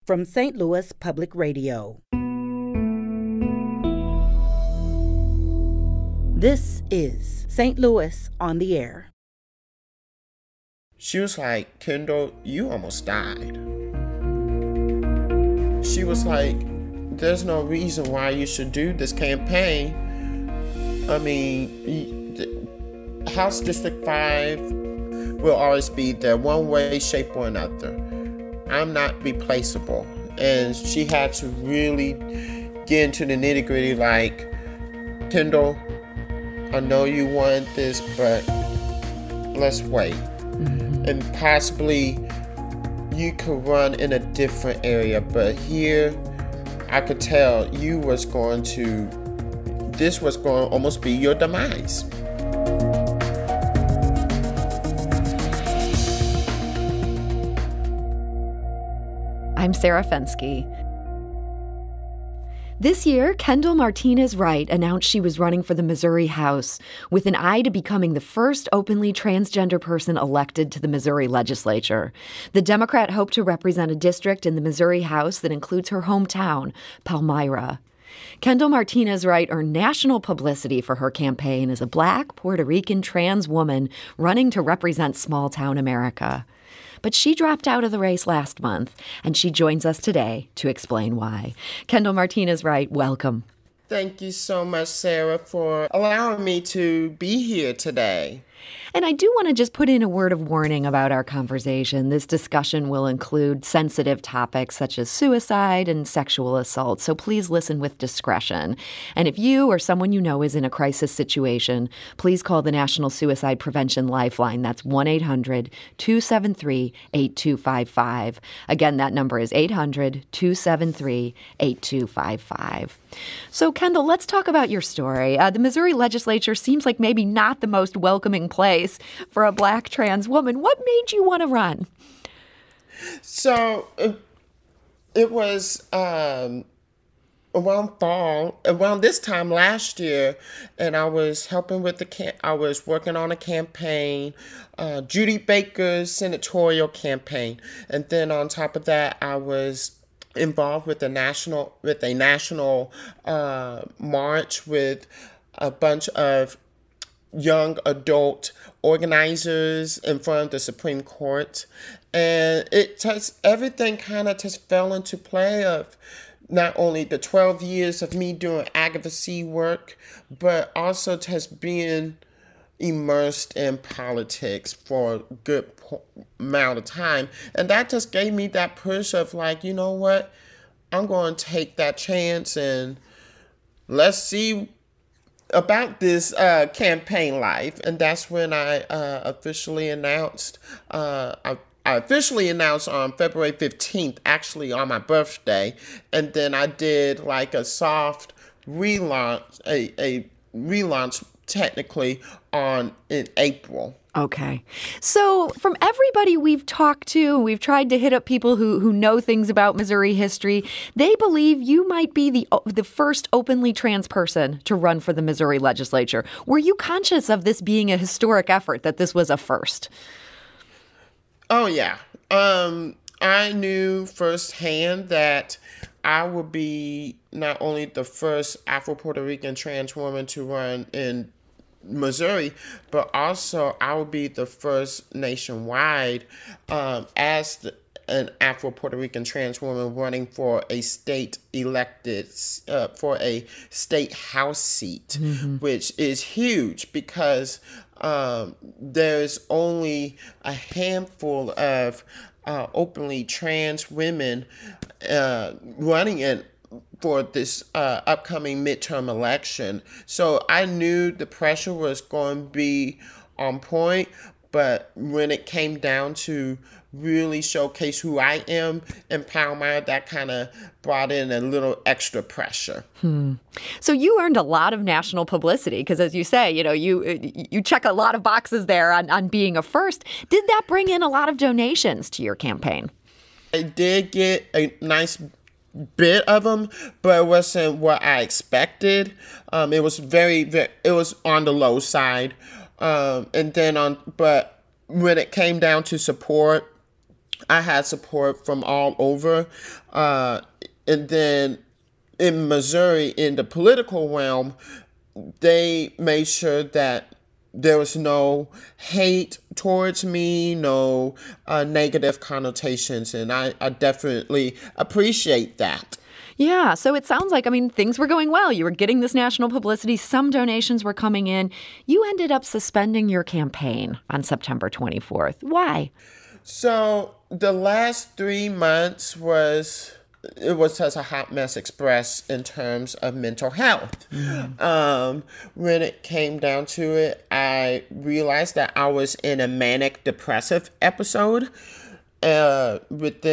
from St. Louis Public Radio. This is St. Louis on the Air. She was like, Kendall, you almost died. She was like, there's no reason why you should do this campaign. I mean, House District 5 will always be there one way, shape, or another. I'm not replaceable. And she had to really get into the nitty-gritty like, Kendall, I know you want this, but let's wait. And possibly you could run in a different area, but here I could tell this was going to almost be your demise. I'm Sarah Fensky. This year, Kendall Martinez-Wright announced she was running for the Missouri House with an eye to becoming the first openly transgender person elected to the Missouri legislature. The Democrat hoped to represent a district in the Missouri House that includes her hometown, Palmyra. Kendall Martinez-Wright earned national publicity for her campaign as a Black Puerto Rican trans woman running to represent small-town America. But she dropped out of the race last month, and she joins us today to explain why. Kendall Martinez-Wright, welcome. Thank you so much, Sarah, for allowing me to be here today. And I do want to just put in a word of warning about our conversation. This discussion will include sensitive topics such as suicide and sexual assault, so please listen with discretion. And if you or someone you know is in a crisis situation, please call the National Suicide Prevention Lifeline. That's 1-800-273-8255. Again, that number is 800-273-8255. So, Kendall, let's talk about your story. The Missouri legislature seems like maybe not the most welcoming place for a Black trans woman. What made you want to run? So it was around this time last year, and I was helping with I was working on a campaign, Judy Baker's senatorial campaign, and then on top of that, I was involved with a national march with a bunch of young adult organizers in front of the Supreme Court. And everything kind of just fell into play of not only the 12 years of me doing advocacy work, but also just being immersed in politics for a good amount of time. And that just gave me that push of like, you know what, I'm going to take that chance and let's see about this campaign life. And that's when I officially announced, I officially announced on February 15th, actually on my birthday. And then I did like a soft relaunch, a relaunch technically in April. Okay. So from everybody we've talked to, we've tried to hit up people who know things about Missouri history. They believe you might be the first openly trans person to run for the Missouri legislature. Were you conscious of this being a historic effort, that this was a first? Oh, yeah. I knew firsthand that I would be not only the first Afro-Puerto Rican trans woman to run in Missouri, but also I would be the first nationwide as an Afro-Puerto Rican trans woman running for a state elected, for a state house seat, which is huge because there's only a handful of openly trans women running for this upcoming midterm election. So I knew the pressure was going to be on point, but when it came down to really showcase who I am in Palmyra, that kind of brought in a little extra pressure. So you earned a lot of national publicity because, as you say, you check a lot of boxes there on being a first. Did that bring in a lot of donations to your campaign? I did get a nice bit of them, but it wasn't what I expected. It was it was on the low side. But when it came down to support, I had support from all over. And then in Missouri, in the political realm, they made sure that there was no hate towards me, no negative connotations. And I definitely appreciate that. Yeah, so it sounds like, I mean, things were going well. You were getting this national publicity. Some donations were coming in. You ended up suspending your campaign on September 24th. Why? So the last 3 months it was such a hot mess express in terms of mental health. When it came down to it, I realized that I was in a manic depressive episode with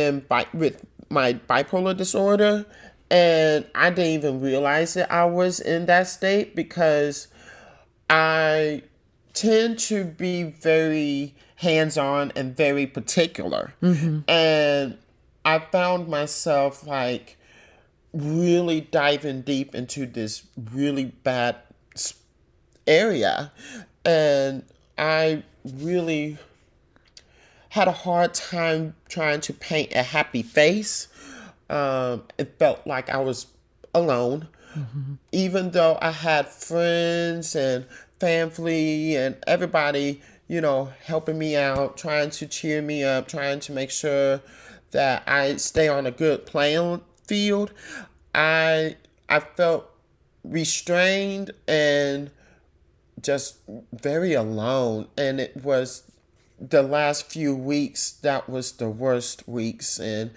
my bipolar disorder. And I didn't even realize that I was in that state because I tend to be very hands-on and very particular. And I found myself like really diving deep into this really bad area. And I really had a hard time trying to paint a happy face. It felt like I was alone, even though I had friends and family and everybody, helping me out, trying to cheer me up, trying to make sure that I stay on a good playing field. I felt restrained and just very alone. And it was the last few weeks that was the worst weeks. And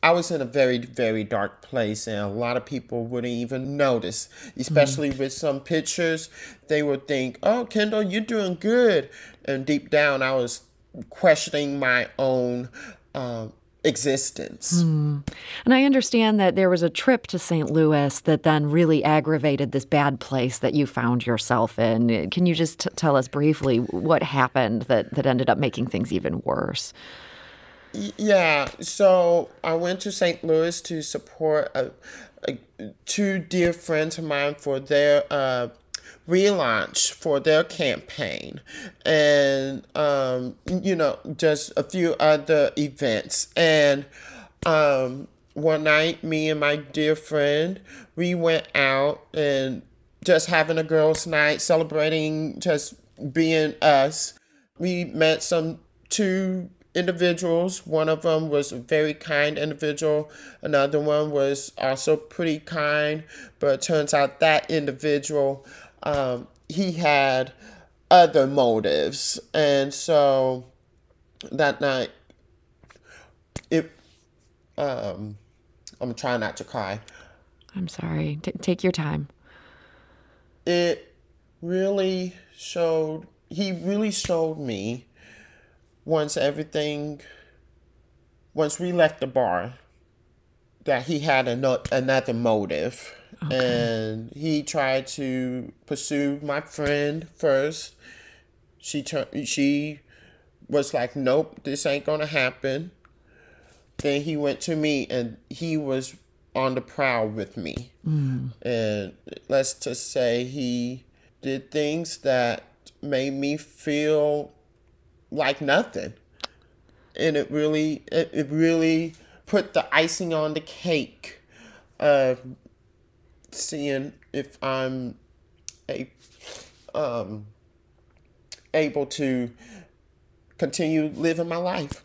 I was in a very, very dark place, and a lot of people wouldn't even notice, especially with some pictures. They would think, oh, Kendall, you're doing good. And deep down, I was questioning my own existence. And I understand that there was a trip to St. Louis that then really aggravated this bad place that you found yourself in. Can you just tell us briefly what happened that ended up making things even worse? Yeah, so I went to St. Louis to support two dear friends of mine for their relaunch for their campaign, and just a few other events. And one night, me and my dear friend, we went out and just having a girls' night, celebrating just being us. We met two individuals. One of them was a very kind individual. Another one was also pretty kind, but it turns out that individual, he had other motives. And so that night, I'm trying not to cry. I'm sorry. Take your time. He really showed me once we left the bar, that he had another motive. Okay. And he tried to pursue my friend first. She was like, nope, this ain't gonna happen. Then he went to me, and he was on the prowl with me. And let's just say he did things that made me feel like nothing. And it really put the icing on the cake of seeing if I'm able to continue living my life.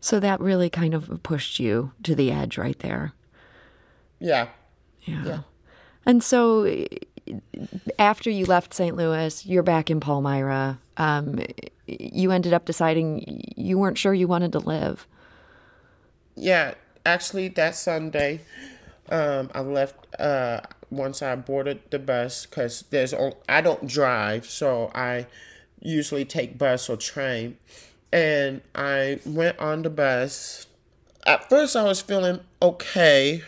So that really kind of pushed you to the edge right there. Yeah. And so after you left St. Louis, you're back in Palmyra. You ended up deciding you weren't sure you wanted to live. Yeah, actually that Sunday, I left once I boarded the bus, because I don't drive, so I usually take bus or train. And I went on the bus. At first I was feeling okay,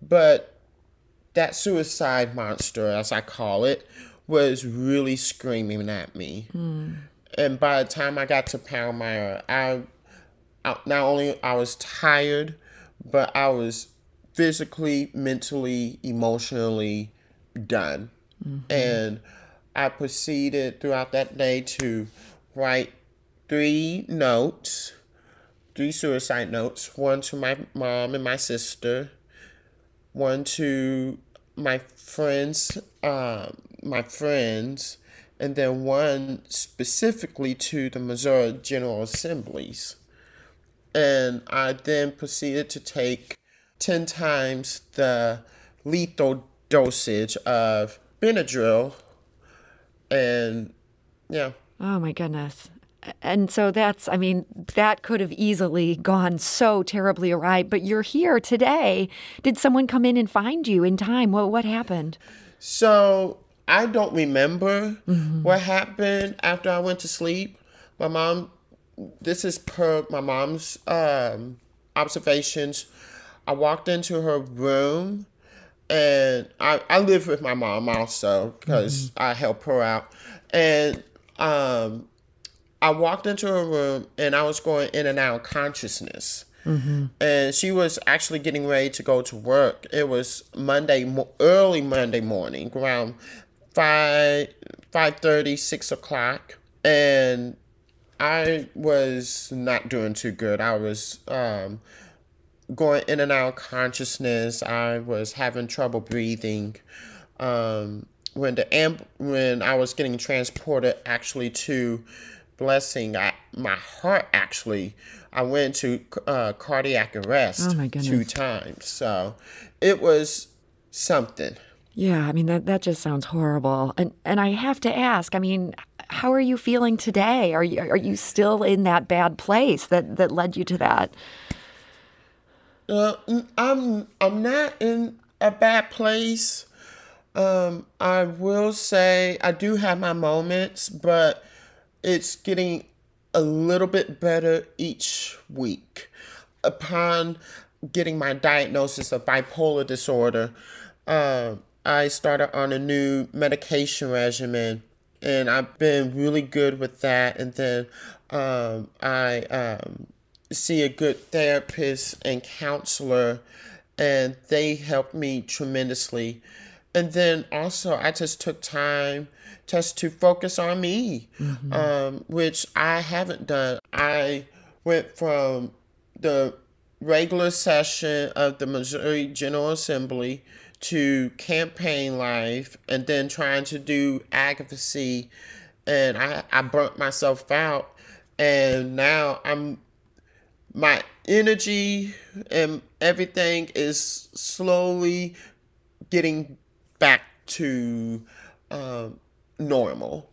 but that suicide monster, as I call it, was really screaming at me. And by the time I got to Palmyra, I not only I was tired, but I was physically, mentally, emotionally done. And I proceeded throughout that day to write three suicide notes, one to my mom and my sister, one to my friends, and then one specifically to the Missouri General Assemblies. And I then proceeded to take 10 times the lethal dosage of Benadryl. And yeah. Oh my goodness. And so that could have easily gone so terribly awry, but you're here today. Did someone come in and find you in time? What happened? So I don't remember what happened after I went to sleep. This is per my mom's observations. I walked into her room, and I live with my mom also because I help her out. And I walked into her room, and I was going in and out of consciousness. And she was actually getting ready to go to work. It was early Monday morning, around 5:30, 6 o'clock. And I was not doing too good. I was going in and out of consciousness. I was having trouble breathing. When I was getting transported actually to Blessing, my heart actually, I went into cardiac arrest 2 times. So it was something. Yeah, I mean, that just sounds horrible. And I have to ask, I mean, how are you feeling today? Are you still in that bad place that led you to that? I'm not in a bad place. I will say I do have my moments, but it's getting a little bit better each week. Upon getting my diagnosis of bipolar disorder, I started on a new medication regimen, and I've been really good with that. And then I see a good therapist and counselor, and they helped me tremendously. And then also I just took time just to focus on me, which I haven't done. I went from the regular session of the Missouri General Assembly to campaign life, and then trying to do advocacy, and I burnt myself out. And now my energy and everything is slowly getting back to normal.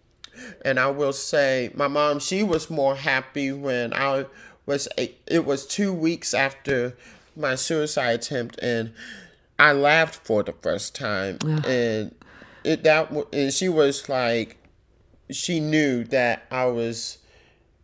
And I will say my mom, she was more happy when it was 2 weeks after my suicide attempt, and I laughed for the first time. And she was like, she knew that I was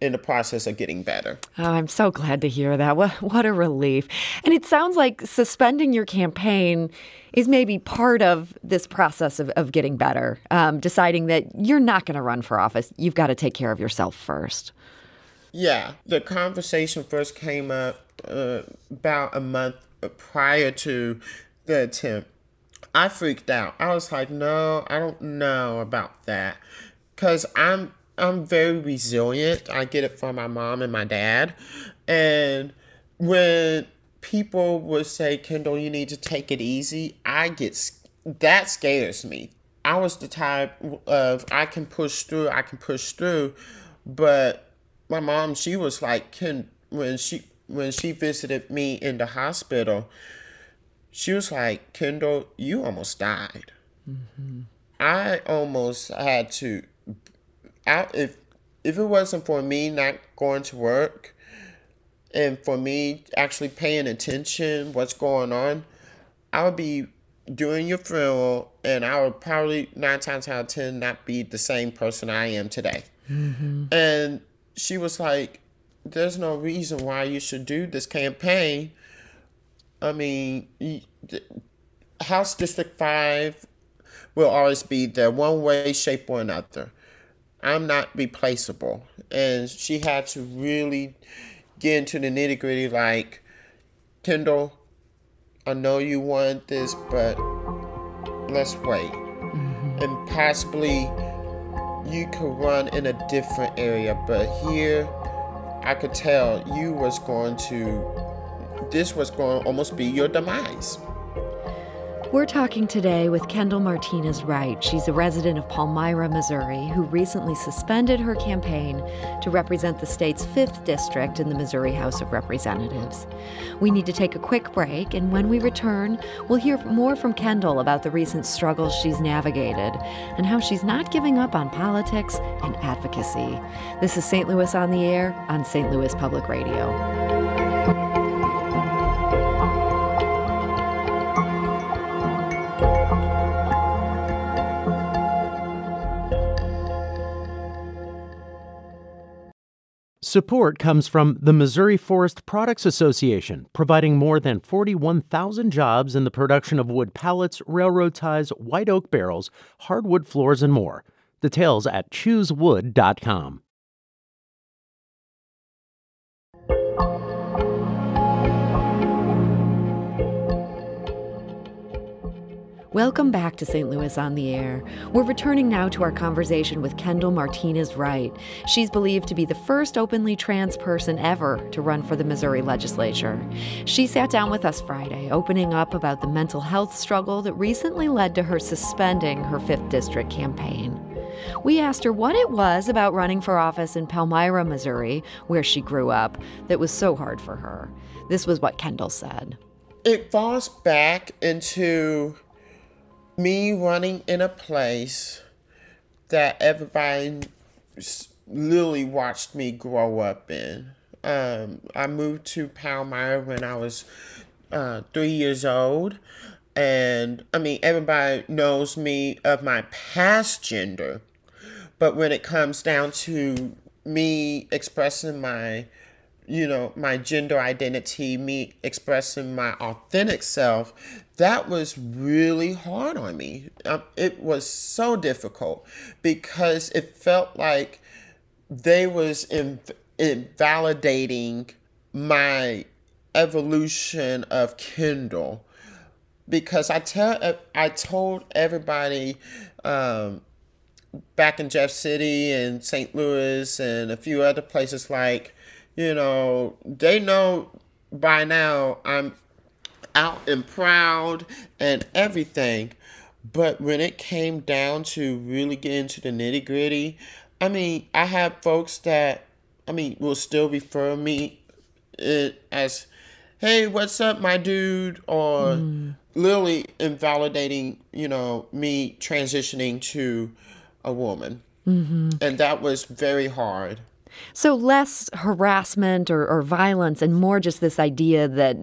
in the process of getting better. Oh, I'm so glad to hear that. What a relief. And it sounds like suspending your campaign is maybe part of this process of getting better, deciding that you're not going to run for office. You've got to take care of yourself first. Yeah, the conversation first came up about a month prior to the attempt. I freaked out. I was like, no, I don't know about that. Because I'm very resilient. I get it from my mom and my dad. And when people would say, Kendall, you need to take it easy, that scares me. I was the type of, I can push through. But my mom, she was like, when she visited me in the hospital, she was like, Kendall, you almost died. I almost had to, if it wasn't for me not going to work and for me actually paying attention what's going on, I would be doing your funeral, and I would probably 9 times out of 10 not be the same person I am today. And she was like, there's no reason why you should do this campaign. I mean, House District 5 will always be there one way, shape, or another. I'm not replaceable. And she had to really get into the nitty-gritty, like, Kendall, I know you want this, but let's wait. And possibly you could run in a different area, but here I could tell this was going to almost be your demise. We're talking today with Kendall Martinez-Wright. She's a resident of Palmyra, Missouri, who recently suspended her campaign to represent the state's 5th district in the Missouri House of Representatives. We need to take a quick break, and when we return, we'll hear more from Kendall about the recent struggles she's navigated and how she's not giving up on politics and advocacy. This is St. Louis on the Air on St. Louis Public Radio. Support comes from the Missouri Forest Products Association, providing more than 41,000 jobs in the production of wood pallets, railroad ties, white oak barrels, hardwood floors, and more. Details at choosewood.com. Welcome back to St. Louis on the Air. We're returning now to our conversation with Kendall Martinez-Wright. She's believed to be the first openly trans person ever to run for the Missouri legislature. She sat down with us Friday, opening up about the mental health struggle that recently led to her suspending her 5th district campaign. We asked her what it was about running for office in Palmyra, Missouri, where she grew up, that was so hard for her. This was what Kendall said. It falls back into me running in a place that everybody literally watched me grow up in. I moved to Palmyra when I was 3 years old. And I mean, everybody knows me of my past gender. But when it comes down to me expressing my gender identity, me expressing my authentic self, that was really hard on me. It was so difficult because it felt like they was invalidating my evolution of Kendall. Because I told everybody back in Jeff City and St. Louis and a few other places, like, they know by now I'm out and proud and everything. But when it came down to really get into the nitty gritty, I mean, I have folks that, will still refer me as, hey, what's up, my dude? Or literally invalidating, me transitioning to a woman. Mm-hmm. And that was very hard. So less harassment or violence and more just this idea that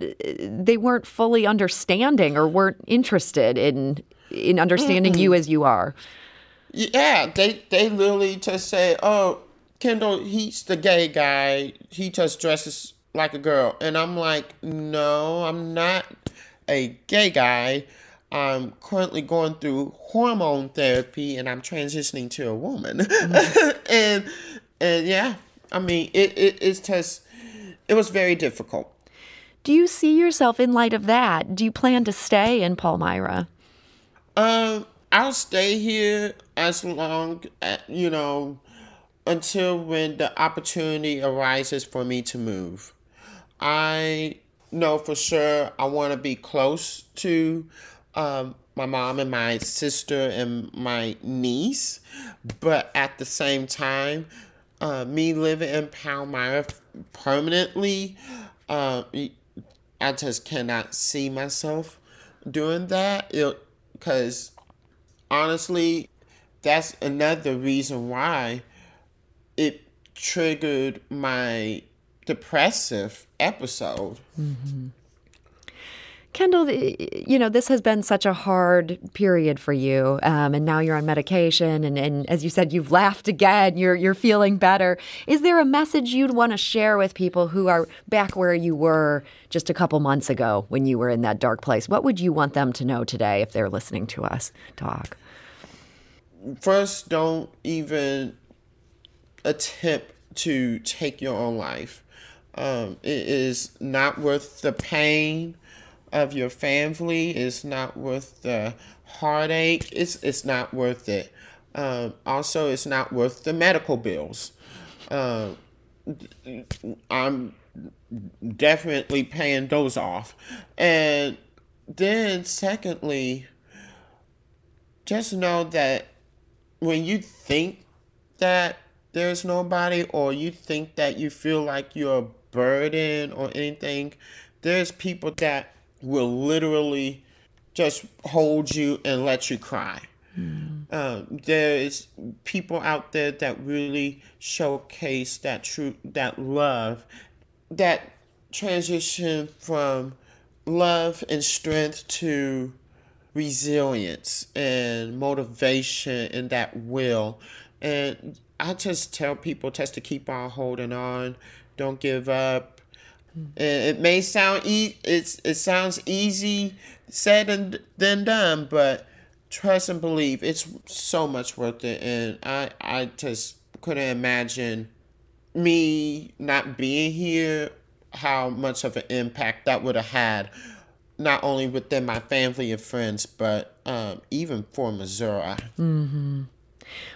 they weren't fully understanding or weren't interested in understanding you as you are. Yeah, they literally just say, oh, Kendall, he's the gay guy. He just dresses like a girl. And I'm like, no, I'm not a gay guy. I'm currently going through hormone therapy and I'm transitioning to a woman. Mm-hmm. And yeah, it's just, it was very difficult. Do you see yourself in light of that? Do you plan to stay in Palmyra? I'll stay here as long, until when the opportunity arises for me to move. I know for sure I want to be close to my mom and my sister and my niece, but at the same time, me living in Palmyra permanently, I just cannot see myself doing that. Because honestly, that's another reason why it triggered my depressive episode. Mm-hmm. Kendall, this has been such a hard period for you, and now you're on medication, and as you said, you've laughed again, you're feeling better. Is there a message you'd want to share with people who are back where you were just a couple months ago when you were in that dark place? What would you want them to know today if they're listening to us talk? First, don't even attempt to take your own life. It is not worth the pain of your family. It's not worth the heartache. It's not worth it. Also, it's not worth the medical bills. I'm definitely paying those off. And then secondly, just know that when you think that there's nobody, or you think that you feel like you're a burden or anything, there's people that will literally just hold you and let you cry. There's people out there that really showcase that love, that transition from love and strength to resilience and motivation and that will. And I just tell people just to keep on holding on, don't give up. And it may sound it sounds easy said than done, but trust and believe, it's so much worth it. And I just couldn't imagine me not being here, how much of an impact that would have had, not only within my family and friends, but even for Missouri. Mm-hmm.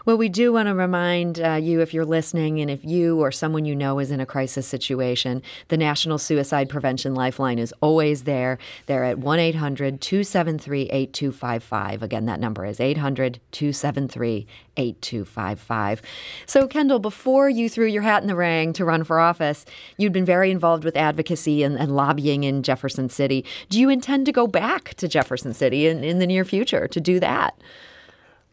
Well, we do want to remind you, if you're listening, and if you or someone you know is in a crisis situation, the National Suicide Prevention Lifeline is always there. They're at 1-800-273-8255. Again, that number is 800-273-8255. So, Kendall, before you threw your hat in the ring to run for office, you'd been very involved with advocacy and lobbying in Jefferson City. Do you intend to go back to Jefferson City in the near future to do that?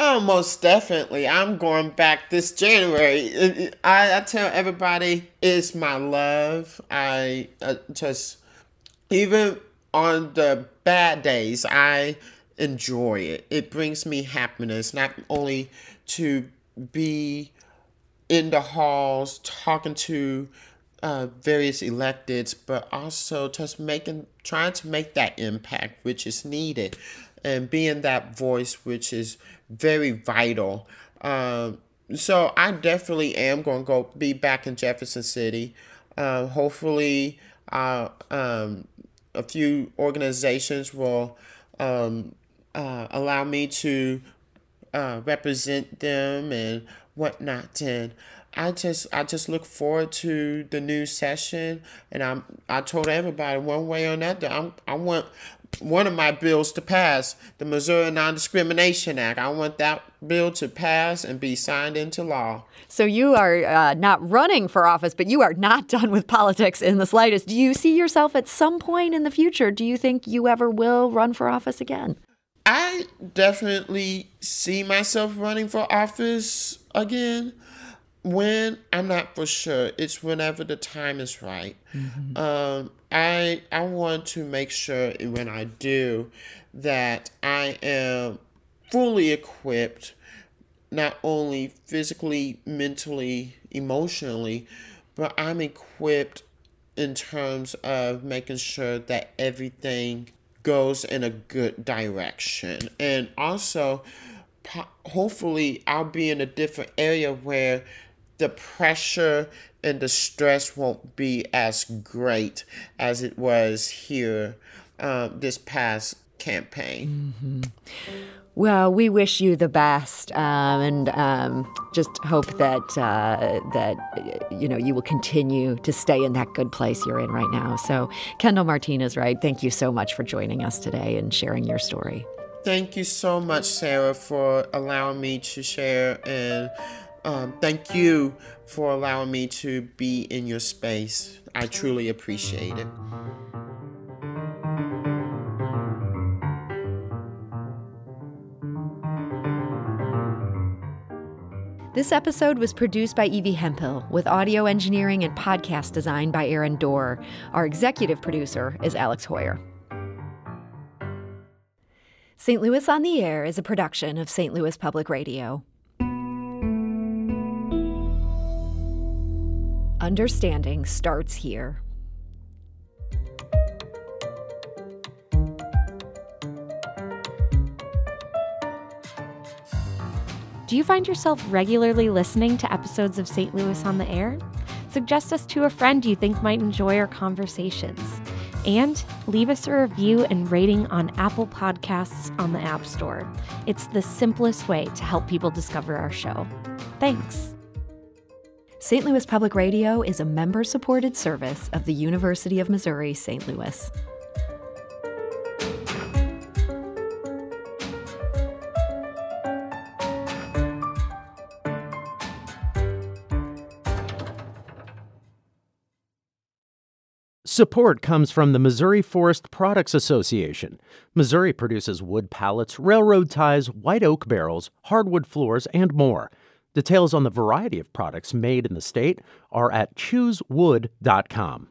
Oh, most definitely. I'm going back this January. I tell everybody, it's my love. I just, even on the bad days, I enjoy it. It brings me happiness, not only to be in the halls talking to various electeds, but also just trying to make that impact which is needed, and being that voice which is very vital. So I definitely am going to be back in Jefferson City. Hopefully, a few organizations will allow me to represent them and whatnot. And I just look forward to the new session. And I told everybody, one way or another, I want one of my bills to pass, the Missouri Non-Discrimination Act. I want that bill to pass and be signed into law. So you are not running for office, but you are not done with politics in the slightest. Do you see yourself at some point in the future? Do you think you ever will run for office again? I definitely see myself running for office again. When, I'm not for sure. It's whenever the time is right. Mm-hmm. I want to make sure when I do that I am fully equipped, not only physically, mentally, emotionally, but I'm equipped in terms of making sure that everything goes in a good direction. And also, hopefully, I'll be in a different area where the pressure and the stress won't be as great as it was here this past campaign. Mm-hmm. Well, we wish you the best, and just hope that you will continue to stay in that good place you're in right now. So, Kendall Martinez-Wright, thank you so much for joining us today and sharing your story. Thank you so much, Sarah, for allowing me to share, and thank you for allowing me to be in your space. I truly appreciate it. This episode was produced by Evie Hemphill, with audio engineering and podcast design by Aaron Dorr. Our executive producer is Alex Hoyer. St. Louis on the Air is a production of St. Louis Public Radio. Understanding starts here. Do you find yourself regularly listening to episodes of St. Louis on the Air? Suggest us to a friend you think might enjoy our conversations. And leave us a review and rating on Apple Podcasts on the App Store. It's the simplest way to help people discover our show. Thanks. St. Louis Public Radio is a member-supported service of the University of Missouri, St. Louis. Support comes from the Missouri Forest Products Association. Missouri produces wood pallets, railroad ties, white oak barrels, hardwood floors, and more. Details on the variety of products made in the state are at choosewood.com.